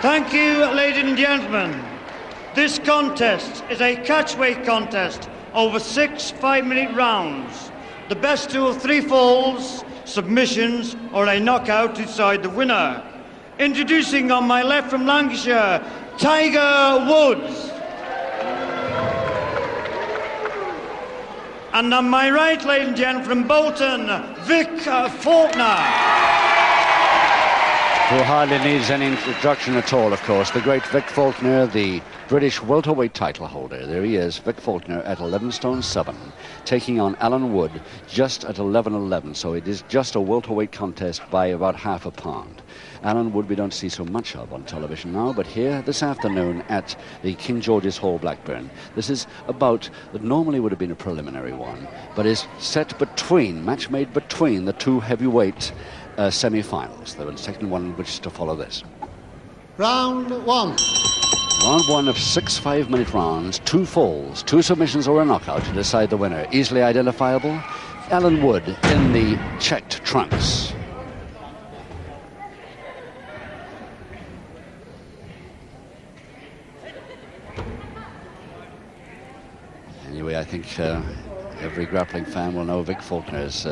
Thank you, ladies and gentlemen. This contest is a catchweight contest over 6 5-minute rounds. The best 2 of 3 falls, submissions, or a knockout decide the winner. Introducing on my left from Lancashire, Tiger Woods. And on my right, ladies and gentlemen, from Bolton, Vic Faulkner. Who hardly needs any introduction at all, of course. The great Vic Faulkner, the British welterweight title holder. There he is, Vic Faulkner at 11 stone 7, taking on Alan Wood just at 11-11. So it is just a welterweight contest by about half a pound. Alan Wood we don't see so much of on television now, but here this afternoon at the King George's Hall, Blackburn. This is about, that normally would have been a preliminary one, but is set between, match made between the 2 heavyweight semi-finals. The second one which is to follow this. Round 1. Round 1 of 6 5-minute rounds, 2 falls, 2 submissions or a knockout to decide the winner. Easily identifiable, Alan Wood in the checked trunks. Anyway, I think every grappling fan will know Vic Faulkner's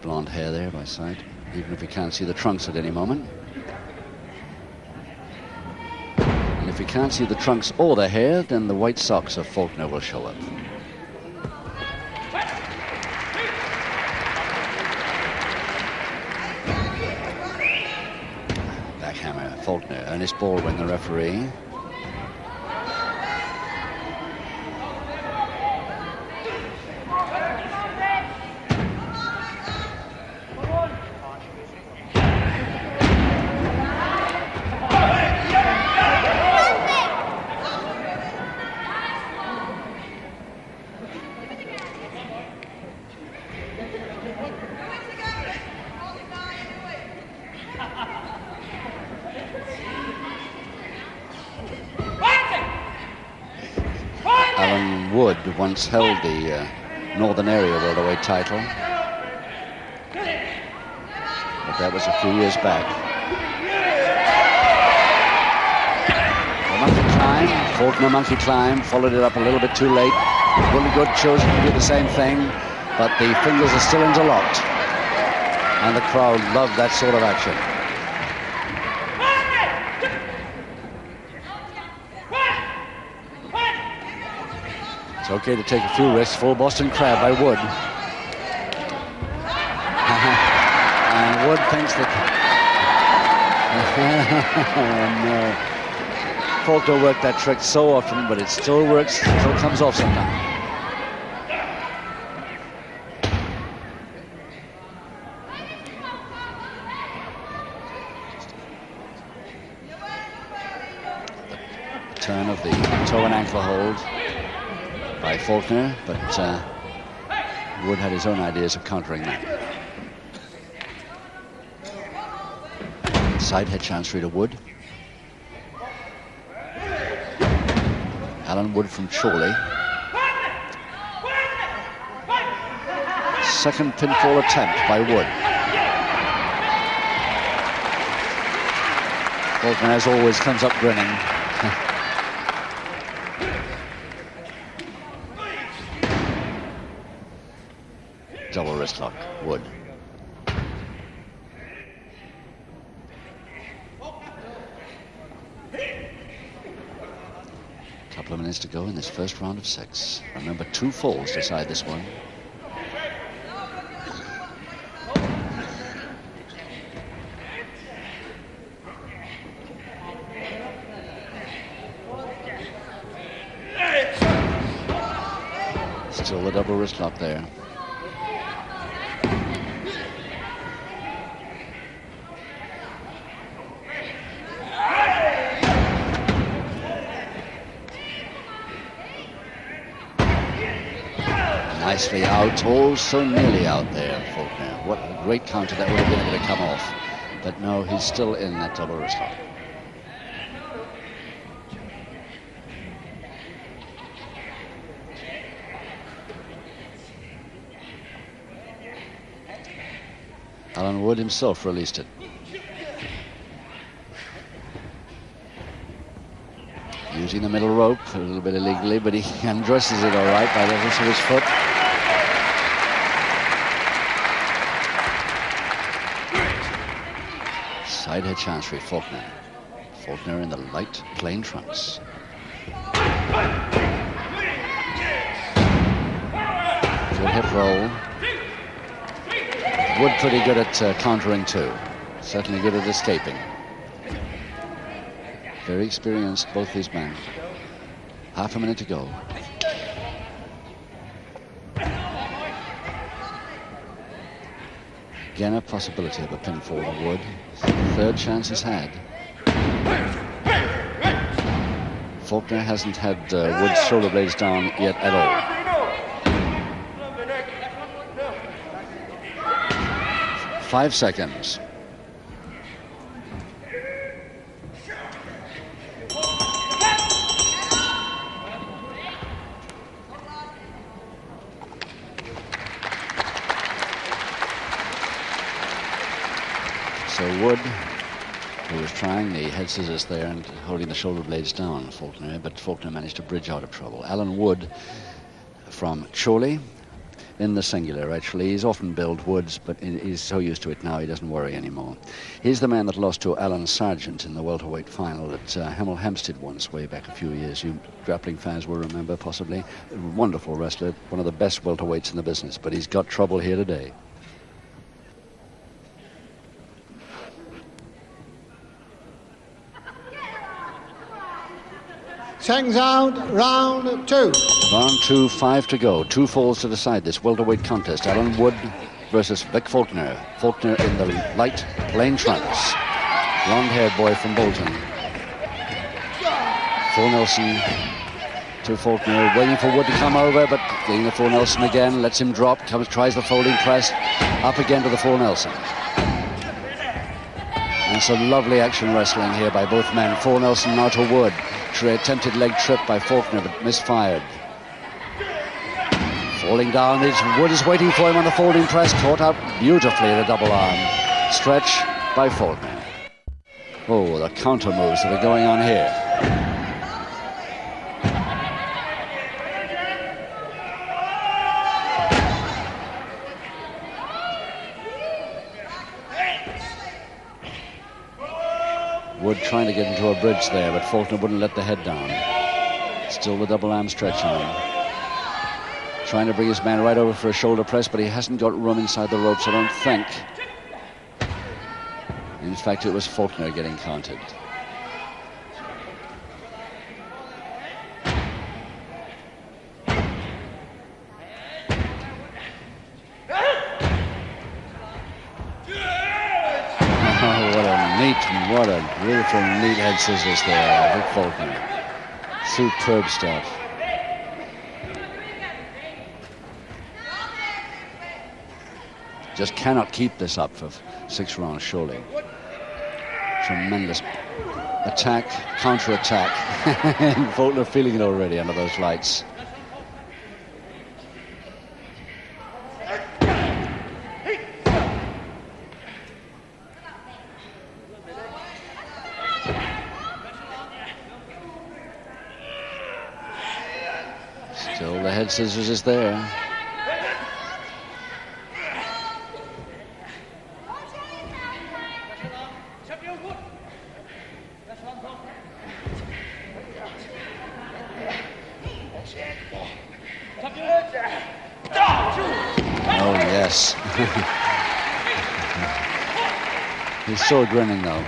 blonde hair there by sight, even if you can't see the trunks at any moment. And if you can't see the trunks or the hair, then the white socks of Faulkner will show up. Backhammer, Faulkner, Ernest Baldwin, the referee. Wood once held the Northern Area welterweight title, but that was a few years back. A monkey climb, Faulkner monkey climb, followed it up a little bit too late. Willie Good chose to do the same thing, but the fingers are still interlocked, and the crowd loved that sort of action. Okay to take a few risks. Full Boston Crab by Wood. And Wood thinks that... no. Faulkner worked that trick so often, but it still works, still comes off sometimes. The turn of the toe and ankle hold by Faulkner, but Wood had his own ideas of countering that. Side head chancery to Wood. Alan Wood from Chorley. Second pinfall attempt by Wood. Faulkner, as always, comes up grinning. Double wrist lock, Wood. Couple of minutes to go in this first round of 6. Remember, 2 falls decide this one. Still the double wrist lock there. Nicely out, oh, so nearly out there, Faulkner. What a great counter that would have been able to come off. But no, he's still in that double wrist lock. Alan Wood himself released it. using the middle rope a little bit illegally, but he undresses it all right by the use of his foot. Side head chancery, Faulkner. Faulkner in the light plain trunks. Good hip roll. Wood pretty good at countering too. Certainly good at escaping. Very experienced, both these men. Half a minute to go. Again, a possibility of a pinfall to Wood. Third chance he's had. Faulkner hasn't had Wood's shoulder blades down yet at all. 5 seconds. So Wood, who was trying the head scissors there and holding the shoulder blades down, Faulkner, but Faulkner managed to bridge out of trouble. Alan Wood from Chorley, in the singular, actually. He's often billed Woods, but he's so used to it now he doesn't worry anymore. He's the man that lost to Alan Sargent in the welterweight final at Hemel Hempstead once, way back a few years. You grappling fans will remember, possibly. A wonderful wrestler, one of the best welterweights in the business, but he's got trouble here today. Seconds out, round 2. Round 2, 5 to go. 2 falls to decide this welterweight contest. Alan Wood versus Vic Faulkner. Faulkner in the light plain trunks. Blonde-haired boy from Bolton. Full Nelson to Faulkner, waiting for Wood to come over, but getting the full Nelson again, lets him drop, tries the folding press, up again to the full Nelson. And some lovely action wrestling here by both men. Full Nelson now to Wood. Attempted leg trip by Faulkner, but misfired. Falling down, Wood is waiting for him on the folding press, caught up beautifully at a double arm. Stretch by Faulkner. Oh, the counter moves that are going on here. Wood trying to get into a bridge there, but Faulkner wouldn't let the head down. Still the double arm stretch on. Trying to bring his man right over for a shoulder press, but he hasn't got room inside the ropes, I don't think. In fact, it was Faulkner getting counted. What a beautiful, neat head scissors there, Vic Faulkner. Superb stuff. Just cannot keep this up for 6 rounds, surely. Tremendous attack, counter-attack. And Faulkner feeling it already under those lights. Still the head scissors is there. Oh, yes. He's still grinning, though,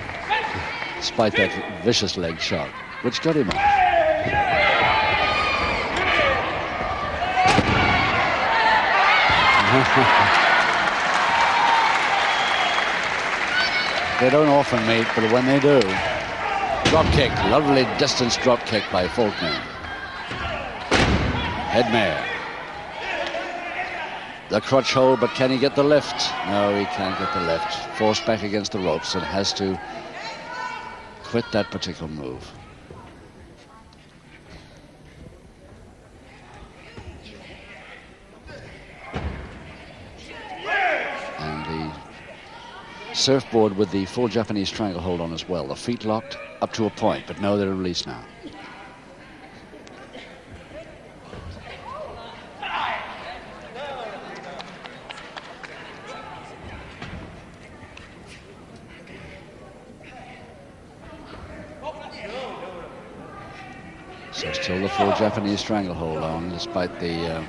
despite that vicious leg shot, which got him off. They don't often meet, but when they do, drop kick, lovely distance drop kick by Faulkner. Headmare. The crutch hold, but can he get the lift? No, he can't get the lift. Forced back against the ropes and has to quit that particular move. Surfboard with the full Japanese triangle hold on as well. The feet locked up to a point, but no, they're released now. So still the full Japanese stranglehold on, despite the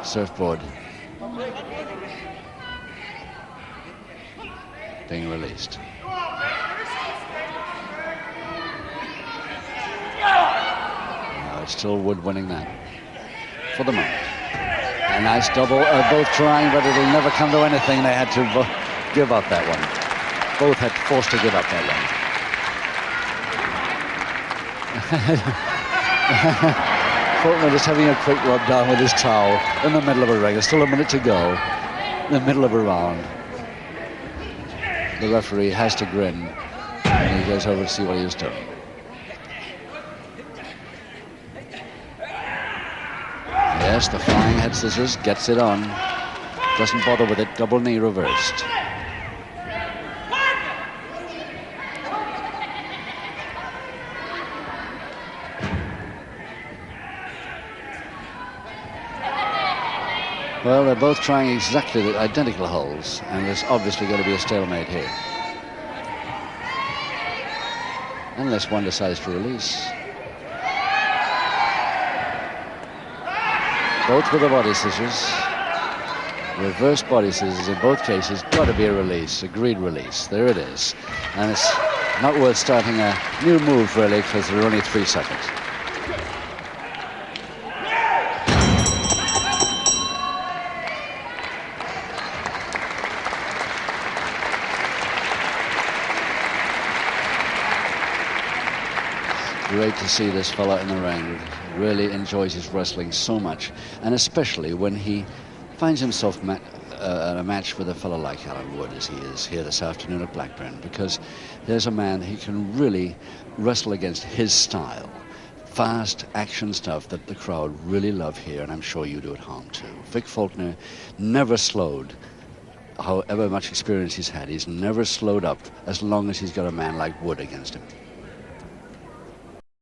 surfboard being released. It's still Wood winning that for the moment. A nice double, both trying, but it'll never come to anything. They had to give up that one. Both had forced to give up that one. Faulkner just having a quick rub down with his towel in the middle of a ring. There's still a minute to go, in the middle of a round. The referee has to grin, and he goes over to see what he was doing. Yes, the flying head scissors, gets it on. Doesn't bother with it, double knee reversed. Well, they're both trying exactly the identical holes, and there's obviously going to be a stalemate here. Unless one decides to release. Both with the body scissors. Reverse body scissors in both cases. Got to be a release, agreed release. There it is. And it's not worth starting a new move, really, because there are only 3 seconds. Great to see this fella in the ring. Really enjoys his wrestling so much, and especially when he finds himself a match with a fellow like Alan Wood, as he is here this afternoon at Blackburn, because there's a man he can really wrestle against his style. Fast action stuff that the crowd really love here, and I'm sure you do at home too. Vic Faulkner never slowed. However much experience he's had, he's never slowed up as long as he's got a man like Wood against him.